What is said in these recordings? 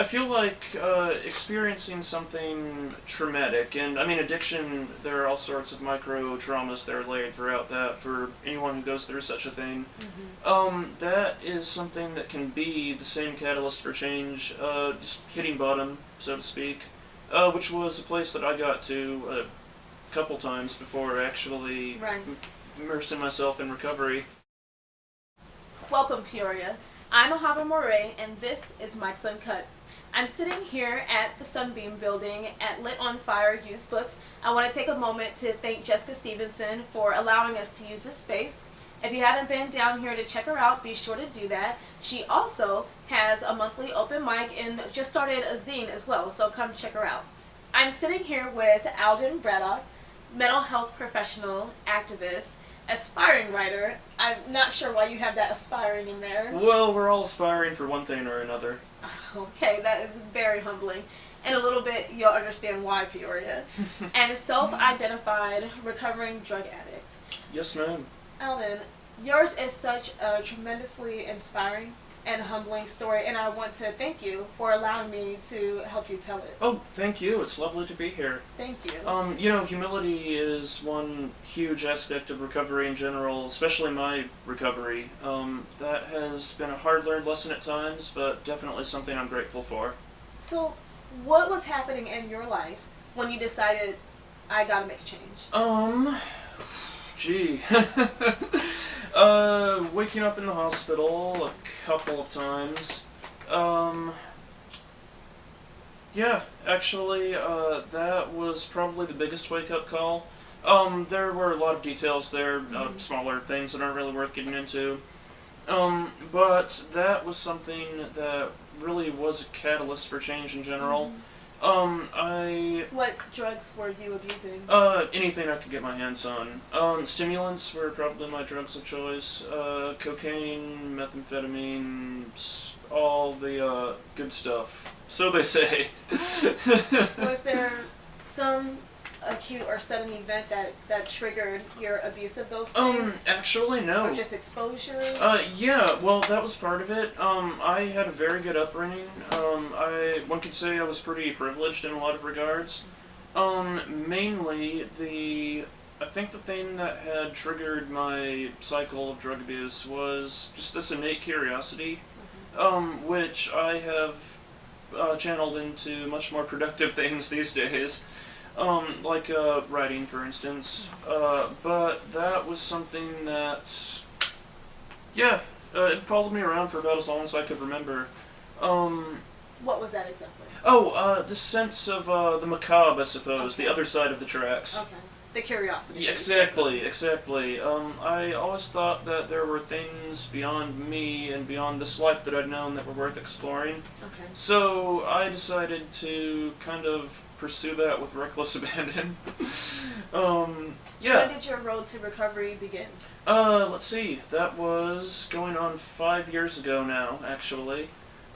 I feel like experiencing something traumatic, and I mean addiction, there are all sorts of micro traumas that are laid throughout that for anyone who goes through such a thing. That is something that can be the same catalyst for change, just hitting bottom, so to speak, which was a place that I got to a couple times before actually immersing myself in recovery. Welcome, Peoria. I'm Ahavah Mauré, and this is Mike's Uncut. I'm sitting here at the Sunbeam building at Lit on Fire Used Books. I want to take a moment to thank Jessica Stevenson for allowing us to use this space. If you haven't been down here to check her out, be sure to do that. She also has a monthly open mic and just started a zine as well, so come check her out. I'm sitting here with Alden Braddock, mental health professional, activist, aspiring writer. I'm not sure why you have that aspiring in there. Well, we're all aspiring for one thing or another. Okay, that is very humbling. In a little bit, you'll understand why, Peoria. And a self-identified recovering drug addict. Yes, ma'am. Alden, yours is such a tremendously inspiring and humbling story, and I want to thank you for allowing me to help you tell it. Oh, thank you. It's lovely to be here. Thank you. Humility is one huge aspect of recovery in general, especially my recovery. That has been a hard-learned lesson at times, but definitely something I'm grateful for. So, what was happening in your life when you decided, I gotta make a change? Gee. Waking up in the hospital a couple of times. Yeah, actually, that was probably the biggest wake-up call. There were a lot of details there, smaller things that aren't really worth getting into. But that was something that really was a catalyst for change in general. What drugs were you abusing? Anything I could get my hands on. Stimulants were probably my drugs of choice. Cocaine, methamphetamine, all the good stuff. So they say. Was there some acute or sudden event that triggered your abuse of those things? Actually, no. Or just exposure? Yeah, well, that was part of it. I had a very good upbringing. One could say I was pretty privileged in a lot of regards. Mainly, I think the thing that had triggered my cycle of drug abuse was just this innate curiosity, which I have channeled into much more productive things these days. Like writing, for instance. But that was something that, it followed me around for about as long as I could remember. What was that exactly? The sense of the macabre, I suppose, the other side of the tracks. Okay. The curiosity. Yeah, exactly. I always thought that there were things beyond me and beyond this life that I'd known that were worth exploring. Okay. So I decided to kind of pursue that with reckless abandon. When did your road to recovery begin? Let's see. That was going on 5 years ago now, actually.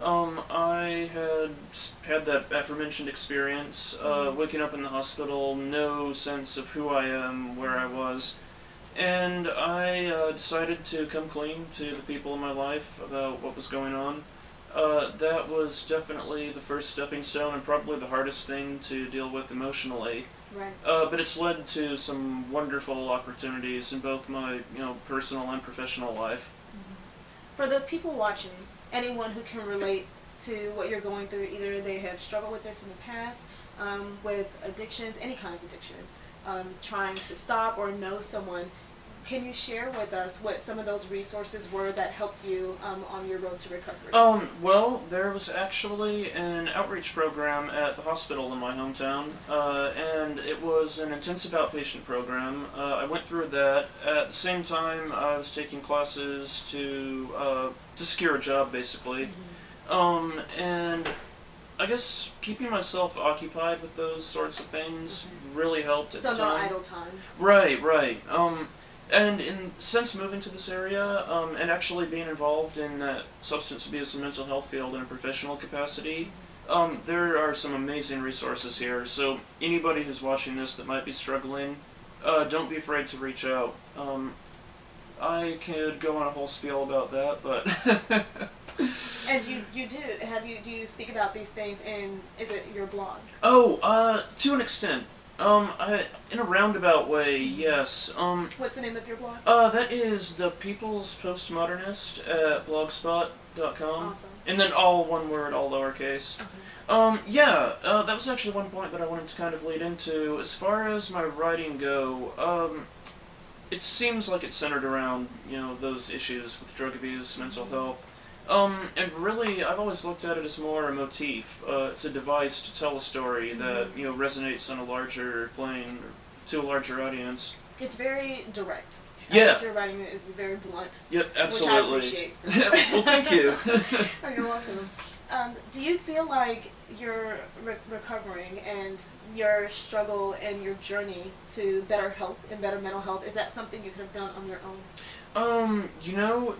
I had that aforementioned experience, waking up in the hospital, no sense of who I am, where I was, and I decided to come clean to the people in my life about what was going on. That was definitely the first stepping stone and probably the hardest thing to deal with emotionally. Right. But it's led to some wonderful opportunities in both my personal and professional life. For the people watching, anyone who can relate to what you're going through, either they have struggled with this in the past, with addictions, any kind of addiction, trying to stop or know someone, can you share with us what some of those resources were that helped you on your road to recovery? Well, there was actually an outreach program at the hospital in my hometown, and it was an intensive outpatient program. I went through that. At the same time, I was taking classes to secure a job, basically. And I guess keeping myself occupied with those sorts of things really helped at the time. So no idle time. Right. And since moving to this area, and actually being involved in that substance abuse and mental health field in a professional capacity, there are some amazing resources here. So anybody who's watching this that might be struggling, don't be afraid to reach out. I could go on a whole spiel about that, but And do you speak about these things in, is it your blog? Oh, to an extent. In a roundabout way, yes. What's the name of your blog? That is The People's Postmodernist at blogspot.com. Awesome. And then all one word, all lowercase. That was actually one point that I wanted to kind of lead into. As far as my writing go, it seems like it's centered around, those issues with drug abuse, mental health. And really, I've always looked at it as more a motif. It's a device to tell a story that, resonates on a larger plane, to a larger audience. It's very direct. I Yeah. think your writing is very blunt. Yep, absolutely. Which I appreciate. Well, thank you. Oh, you're welcome. Do you feel like you're recovering and your struggle and your journey to better health and better mental health, is that something you could have done on your own?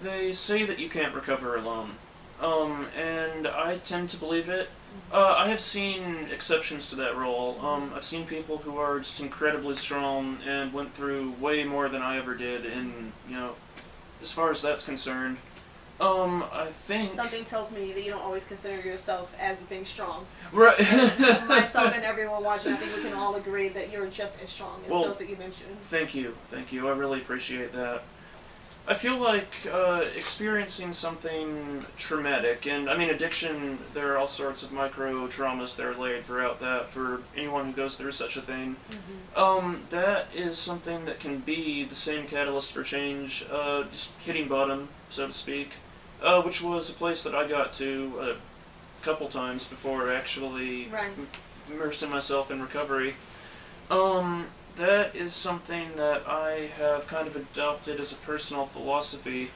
They say that you can't recover alone. And I tend to believe it. I have seen exceptions to that rule. I've seen people who are just incredibly strong and went through way more than I ever did, and, as far as that's concerned, I think... Something tells me that you don't always consider yourself as being strong. Right. Myself and everyone watching, I think we can all agree that you're just as strong as those that you mentioned. Thank you. I really appreciate that. I feel like experiencing something traumatic, and I mean addiction, there are all sorts of micro traumas that are laid throughout that for anyone who goes through such a thing. That is something that can be the same catalyst for change, just hitting bottom, so to speak, which was a place that I got to a couple times before actually immersing myself in recovery. That is something that I have kind of adopted as a personal philosophy.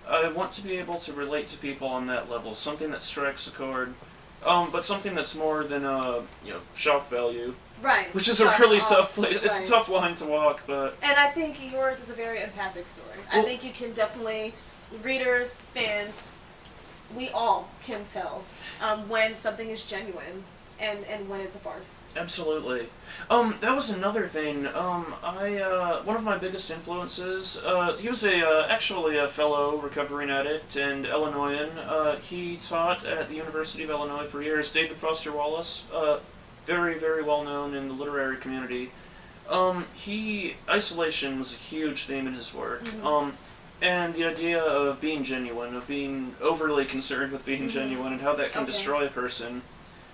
I want to be able to relate to people on that level, something that strikes a chord, but something that's more than shock value. Right. Which is a really tough place. It's a tough line to walk, but... And I think yours is a very empathic story. I think you can definitely, readers, fans, we all can tell when something is genuine. And when it's a farce. Absolutely. That was another thing. One of my biggest influences, he was actually a fellow recovering addict and Illinoisan. He taught at the University of Illinois for years. David Foster Wallace, very, very well known in the literary community. Isolation was a huge theme in his work. And the idea of being genuine, of being overly concerned with being genuine, and how that can destroy a person.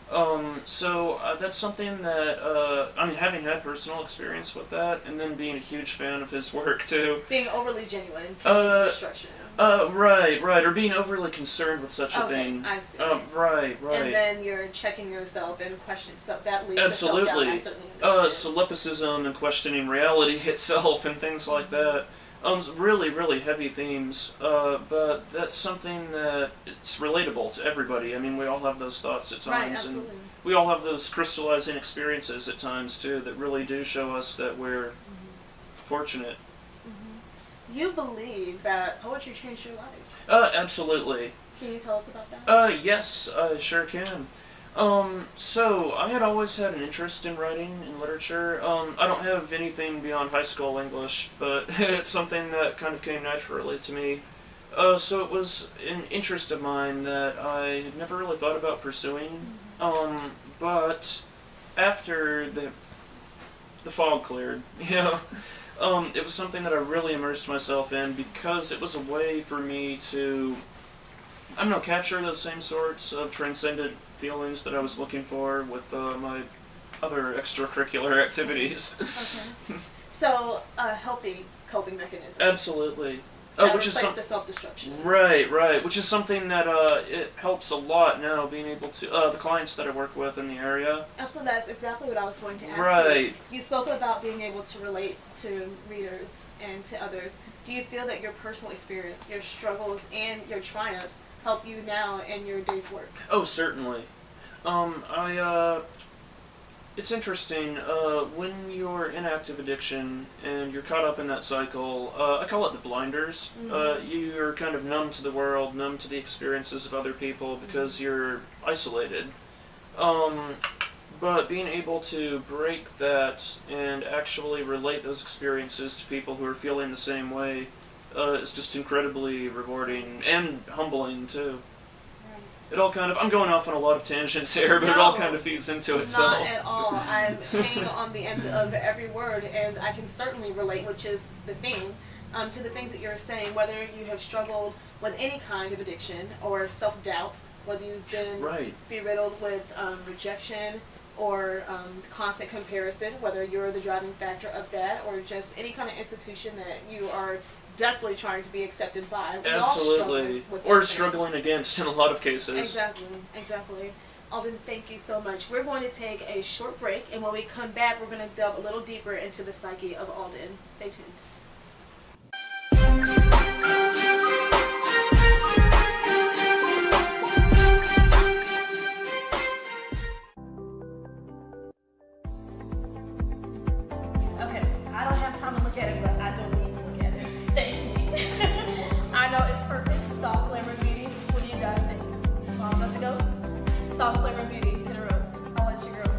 That's something that, having had personal experience with that, and then being a huge fan of his work, too. Being overly genuine can lead to destruction. Right, or being overly concerned with such a thing. I see. Right. And then you're checking yourself and questioning stuff. That leads Absolutely. to self-doubt, I certainly understand. Solipsism and questioning reality itself and things like that. Really, really heavy themes, but that's something that it's relatable to everybody. I mean, we all have those thoughts at times, and we all have those crystallizing experiences at times, too, that really do show us that we're fortunate. You believe that poetry changed your life? Absolutely. Can you tell us about that? Yes, I sure can. So, I had always had an interest in writing and literature. I don't have anything beyond high school English, but it's something that kind of came naturally to me. So it was an interest of mine that I had never really thought about pursuing. But after the fog cleared, it was something that I really immersed myself in because it was a way for me to, capture those same sorts of transcendent feelings that I was looking for with my other extracurricular activities. Okay. So, a healthy coping mechanism. Absolutely. Which is the self-destruction. Right. Which is something that it helps a lot now, being able to the clients that I work with in the area. Absolutely, that's exactly what I was going to ask you. You spoke about being able to relate to readers and to others. Do you feel that your personal experience, your struggles, and your triumphs help you now in your day's work? Oh, certainly. It's interesting, when you're in active addiction and you're caught up in that cycle, I call it the blinders. You're kind of numb to the world, numb to the experiences of other people because you're isolated. But being able to break that and actually relate those experiences to people who are feeling the same way is just incredibly rewarding and humbling, too. it all kind of, I'm going off on a lot of tangents here, but it all kind of feeds into itself. Not at all. I'm hanging on the end of every word, and I can certainly relate, which is the theme, to the things that you're saying, whether you have struggled with any kind of addiction or self-doubt, whether you've been beriddled with rejection or constant comparison, whether you're the driving factor of that, or just any kind of institution that you are desperately trying to be accepted by. We Absolutely. Or struggling against in a lot of cases. Exactly. Alden, thank you so much. We're going to take a short break, and when we come back, we're going to delve a little deeper into the psyche of Alden. Stay tuned. Okay, I don't have time to look at it, but I don't need to look at it. Thanks, Nick. I know it's perfect. Soft glamour beauty. What do you guys think? I'm about to go? Soft glamour beauty. Hit her up. I'll let you girl.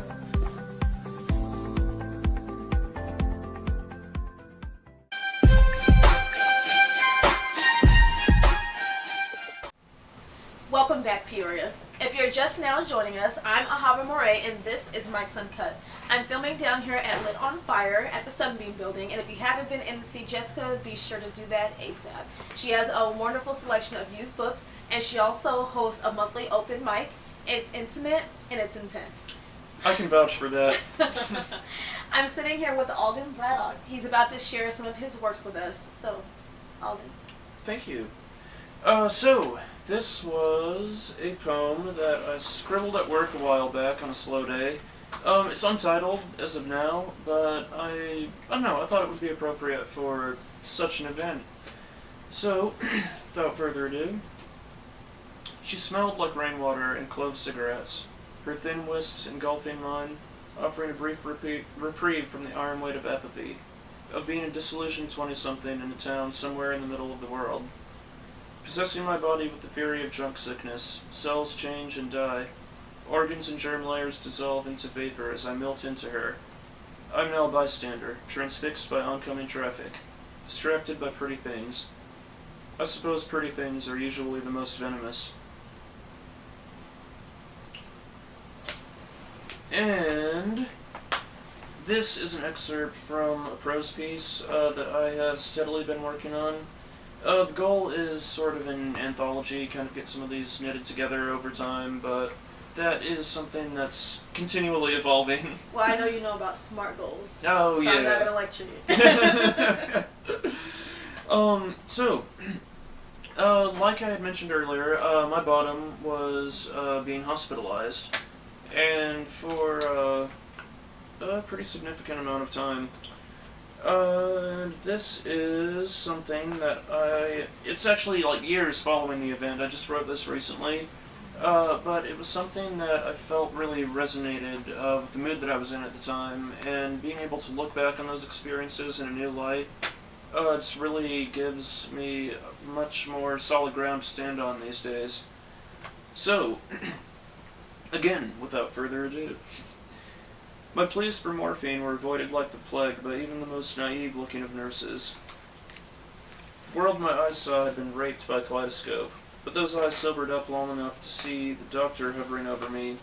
Welcome back, Peoria. If you're just now joining us, I'm Ahavah Mauré, and this is Mike's Uncut. I'm filming down here at Lit on Fire at the Sunbeam Building, and if you haven't been in to see Jessica, be sure to do that ASAP. She has a wonderful selection of used books, and she also hosts a monthly open mic. It's intimate, and it's intense. I can vouch for that. I'm sitting here with Alden Braddock. He's about to share some of his works with us. So, Alden. Thank you. So, this was a poem that I scribbled at work a while back on a slow day. It's untitled as of now, but I don't know, I thought it would be appropriate for such an event. So, without further ado, she smelled like rainwater and clove cigarettes, her thin wisps engulfing mine, offering a brief reprieve from the iron weight of apathy, of being a disillusioned 20-something in a town somewhere in the middle of the world. Possessing my body with the fury of junk sickness, cells change and die, organs and germ layers dissolve into vapor as I melt into her. I'm now a bystander, transfixed by oncoming traffic, distracted by pretty things. I suppose pretty things are usually the most venomous. And this is an excerpt from a prose piece that I have steadily been working on. The goal is sort of an anthology, kind of get some of these knitted together over time, but that is something that's continually evolving. Well, I know you know about SMART goals. Oh, so yeah. I'm not going to lecture you. Like I had mentioned earlier, my bottom was being hospitalized, and for a pretty significant amount of time. This is something that it's actually like years following the event. I just wrote this recently, but it was something that I felt really resonated with the mood that I was in at the time, and being able to look back on those experiences in a new light, just really gives me much more solid ground to stand on these days. So, again, without further ado. My pleas for morphine were avoided like the plague by even the most naive-looking of nurses. The world my eyes saw had been raped by a kaleidoscope, but those eyes sobered up long enough to see the doctor hovering over me,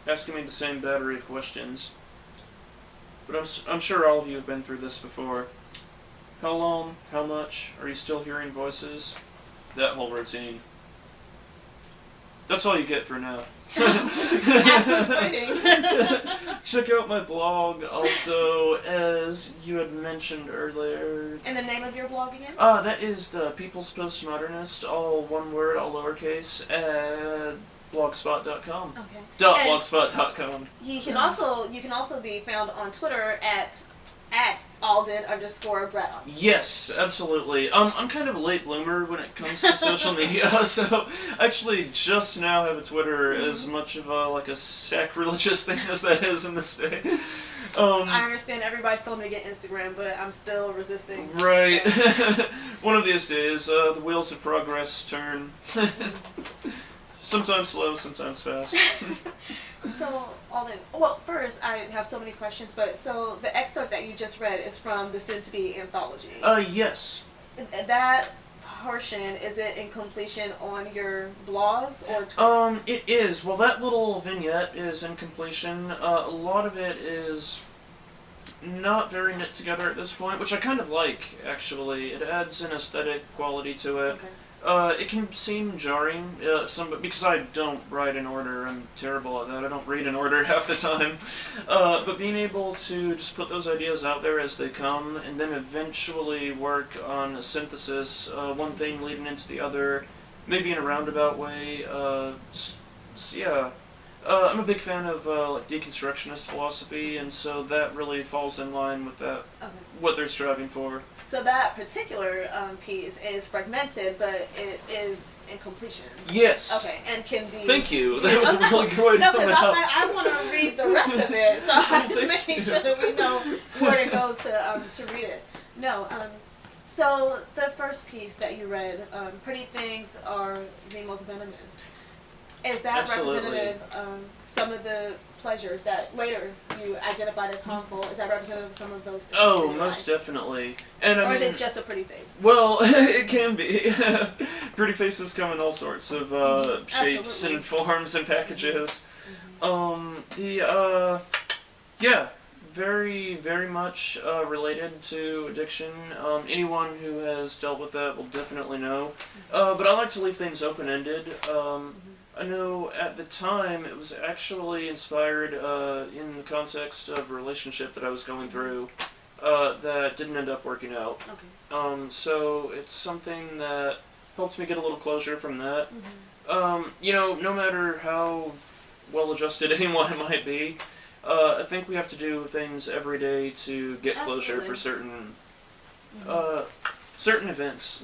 asking me the same battery of questions. But I'm sure all of you have been through this before. How long? How much? Are you still hearing voices? That whole routine. That's all you get for now. Check out my blog also, as you had mentioned earlier. And the name of your blog again? That is the People's Postmodernist, all one word, all lowercase, at blogspot.com. Okay. .blogspot.com. You can also be found on Twitter at Alden_Braddock. Yes, absolutely. I'm kind of a late bloomer when it comes to social media, so I actually just now have a Twitter as much of a sacrilegious thing as that is in this day. I understand everybody's telling me to get Instagram, but I'm still resisting. Right. One of these days, the wheels of progress turn. Sometimes slow, sometimes fast. So, Alden, well, first, I have so many questions, but so the excerpt that you just read is from the soon-to-be anthology. Yes. That portion, is it in completion on your blog or? It is. Well, that little vignette is in completion. A lot of it is not very knit together at this point, which I kind of like, actually. It adds an aesthetic quality to it. Okay. It can seem jarring, because I don't write in order. I'm terrible at that. I don't read in order half the time. But being able to just put those ideas out there as they come, and then eventually work on a synthesis, one thing leading into the other, maybe in a roundabout way. Yeah. I'm a big fan of like deconstructionist philosophy, and so that really falls in line with that, what they're striving for. So that particular piece is fragmented, but it is in completion. Yes. Okay, and can be. Thank you. That was a really good way to sum it up. I want to read the rest of it, so I'm just making sure that we know where to go to read it. No. So the first piece that you read, "Pretty things are the most venomous." Is that representative of some of the pleasures that later you identified as harmful? Is that representative of some of those things? Oh, most definitely. And or is it just a pretty face? Well, it can be. Pretty faces come in all sorts of shapes and forms and packages. Yeah, very, very much related to addiction. Anyone who has dealt with that will definitely know. But I like to leave things open-ended. I know at the time it was actually inspired in the context of a relationship that I was going through that didn't end up working out. Okay. So it's something that helps me get a little closure from that. No matter how well-adjusted anyone might be, I think we have to do things every day to get closure for certain events.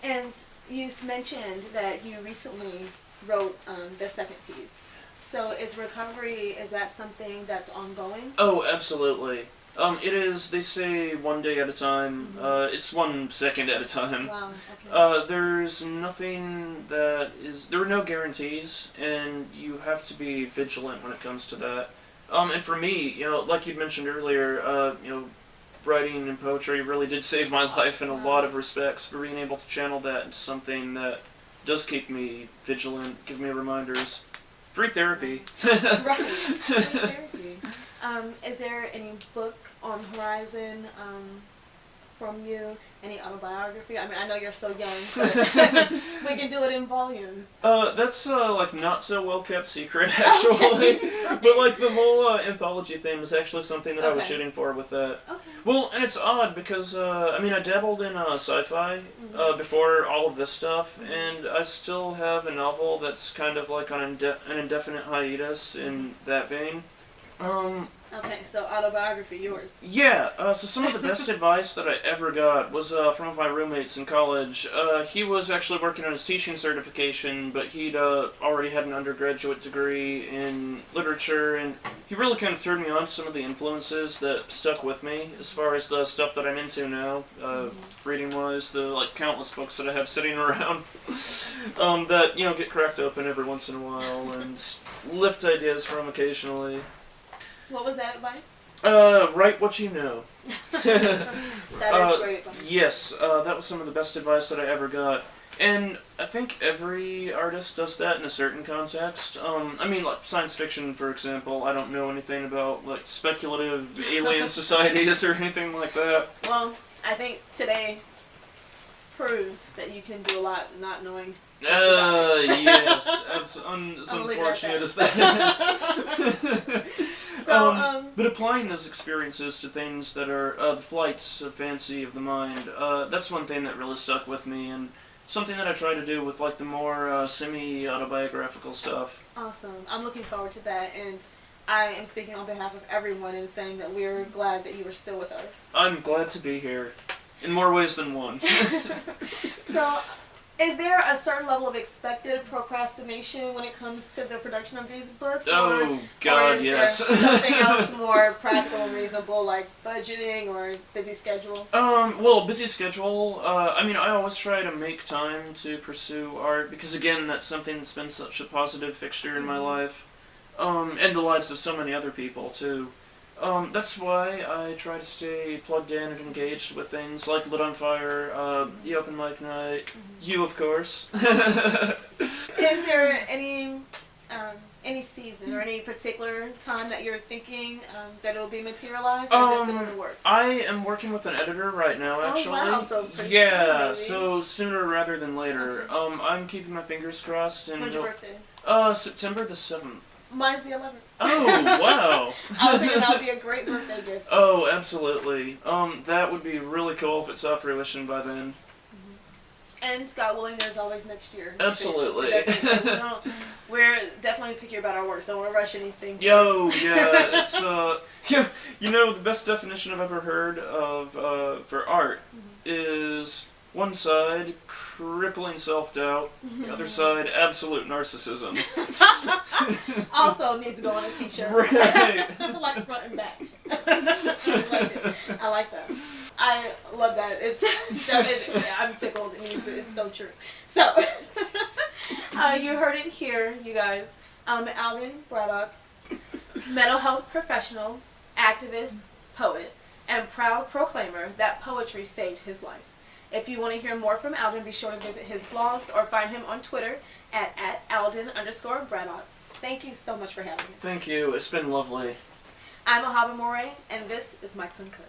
And you mentioned that you recently wrote the second piece. So is recovery, is that something that's ongoing? Oh, absolutely. It is, they say, one day at a time. It's 1 second at a time. Wow, okay. There's nothing that is... There are no guarantees, and you have to be vigilant when it comes to that. And for me, like you'd mentioned earlier, writing and poetry really did save my life in a lot of respects, for being able to channel that into something that does keep me vigilant, give me reminders. Free therapy. Right. Free therapy. Is there any book on horizon from you? Any autobiography? I mean, I know you're so young, but we can do it in volumes. That's like not so well kept secret actually. But like the whole anthology thing was actually something that I was shooting for with that. Okay. Well, and it's odd because I dabbled in sci-fi before all of this stuff, and I still have a novel that's kind of like on an indefinite hiatus in that vein. Okay, so autobiography, yours. Yeah, so some of the best advice that I ever got was from one of my roommates in college. He was actually working on his teaching certification, but he'd already had an undergraduate degree in literature, and he really kind of turned me on to some of the influences that stuck with me as far as the stuff that I'm into now, reading-wise, the countless books that I have sitting around that, get cracked open every once in a while and lift ideas from occasionally. What was that advice? Write what you know. That is great advice. Yes, that was some of the best advice that I ever got. And I think every artist does that in a certain context. Like science fiction, for example, I don't know anything about, speculative alien societies or anything like that. Well, I think today proves that you can do a lot not knowing. Yes, as unfortunate as that is. But applying those experiences to things that are the flights of fancy of the mind, that's one thing that really stuck with me, and something that I try to do with the more semi-autobiographical stuff. Awesome. I'm looking forward to that, and I am speaking on behalf of everyone in saying that we're glad that you are still with us. I'm glad to be here, in more ways than one. So, is there a certain level of expected procrastination when it comes to the production of these books? Oh, God, yes. There something else more practical and reasonable, like budgeting or busy schedule? Well, busy schedule. I always try to make time to pursue art, because, again, that's something that's been such a positive fixture in my life. And the lives of so many other people, too. That's why I try to stay plugged in and engaged with things like Lit on Fire, the Open Mic Night, you of course. Is there any season or any particular time that you're thinking that it'll be materialized, or is it still in the works? I am working with an editor right now, actually. Oh wow, so pretty yeah, soon, so sooner rather than later. Okay. I'm keeping my fingers crossed. And When's your birthday? September the 7th. Mine's the 11th. Oh, wow. I was thinking that would be a great birthday gift. Oh, absolutely. That would be really cool if it saw fruition by then. And God willing, there's always next year. Absolutely. We're definitely picky about our work, so don't want to rush anything. Yo, yeah, it's, you know, the best definition I've ever heard of, for art is one side, crippling self-doubt, the other side, absolute narcissism. Also needs to go on a t-shirt. Right. Like front and back. I like that. I love that. I'm tickled. It's so true. So, you heard it here, you guys. Alden Braddock, mental health professional, activist, poet, and proud proclaimer that poetry saved his life. If you want to hear more from Alden, be sure to visit his blogs or find him on Twitter at Alden_Braddock. Thank you so much for having me. Thank you. It's been lovely. I'm Ahavah Mauré, and this is Mike's Uncut.